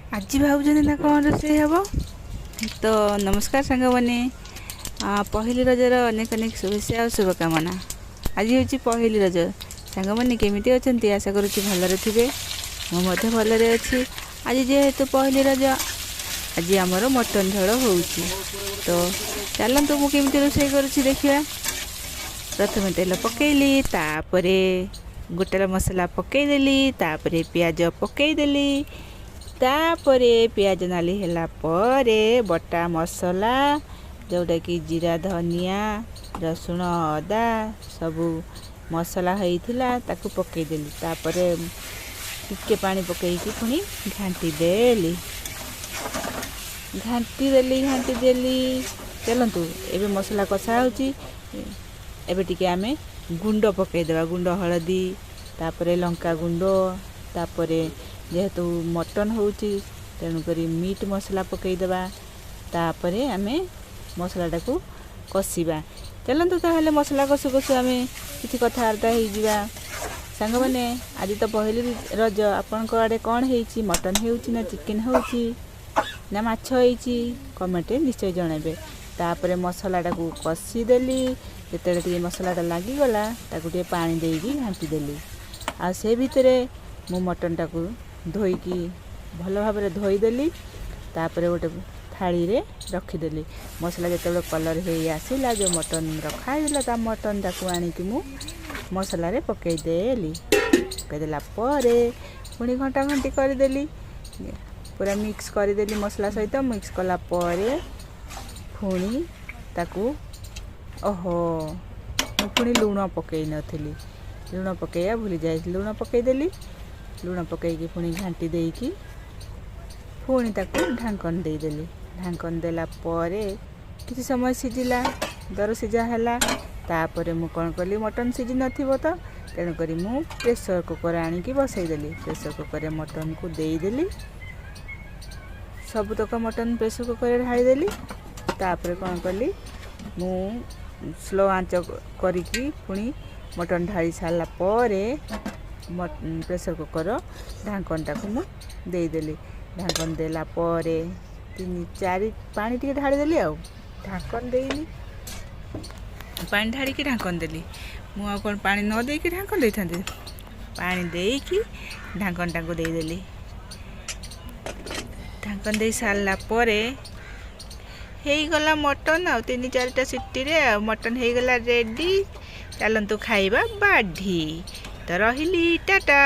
आज भावुँ ना कौन रोषे हम तो नमस्कार सांग मैंने पहली रजर अनेक अनेक शुभेच्छा और शुभकामना। आज हूँ पहली रज सांग मैंने केमी अच्छा आशा करुच्ची भलरे थे मुझे भलरे अच्छी। आज जेहेतु पहली रज आज आमर मटन झोल हो तो चलतु मुझे रोषे करुच्ची देखा। प्रथम तेल पकईली तापरे गोटे मसला पकईदेली तापरे पियाज पकईदेली तापरे पियाज नाली ହେଲା ପରେ बटा मसला जोटा कि जीरा धनिया रसुण अदा सबू मसला होइथिला ताकू पकईदेली तापरे टिके पानी पकईकी पुणी घांटी देली चलतु एबे मसला कषा होची। एबे टिके आमे गुंड पकईदेवा गुंड हलदी तापरे लंका गुंड तापरे जेहेतु मटन होची तेणुक मीट मसला पकईदेवा तापरे आमे मसलाटा को कषिबा। चलतु ताहले मसला कषु कषु आमे किछि कथबार्ता होइजिबा। सांग माने आज तो पहली रज आपनक आडे कौन होइछि मटन होइछि ना चिकेन होइछि ना माछ होइछि कमेंट निश्चय जणाइबे। तापरे मसलाटा को कषि देली जेतेले टिके मसलाटा लागी गला ताकू टिके पानी देइकी घांटी देली आ से भितरे मु मटनटा को धोईकी भल भाव धोईदेली तापरे गोटे थाली रे रखीदेली। मसला जो कलर हो आसला जो मटन रखाला ता मटन ताकू आनिकी मु मसला रे पकईदेली पकईदेला पुणी घंटा घंटी करदेली पूरा मिक्स करदेली मसला सहित मिक्स कला पुणी ताकू ओहो पुणी लुण पकई नथिली लुण पकईया भूली जाए लुण पकईदेली लुण पकईकी पुणी घांटी देकी पुणी ताकू ढांकन देदेली ढांकन देला किसी समय सिझिला दर सिझा है तापर मु कौन कली मटन सिझी नथिबो तो तेणुक मु प्रेसर कुकर आनिकी बसईदेली प्रेसर कुकर मटन को देदेली सबुतक मटन प्रेसर कुकर ढाईदेली तापर कौन कली मु स्लो आंच करिकी पुणी मटन ढाई सारा प्रेसर कुकर ढांकनटा को मु देदेली ढांकन देला तीन चार पानी टी ढाड़ीदेली आ ढांकन देली पानी ढाड़ी ढांकन देली मु कौन पानी न देकी ढांकन दे था पानी देकी ढांकनटा को देदेली ढांकन दे सारा गला मटन आ तीन चार सीटी रे मटन हो गला रेडी। चलतु खाइबा बाढ़ी तो रही टाटा।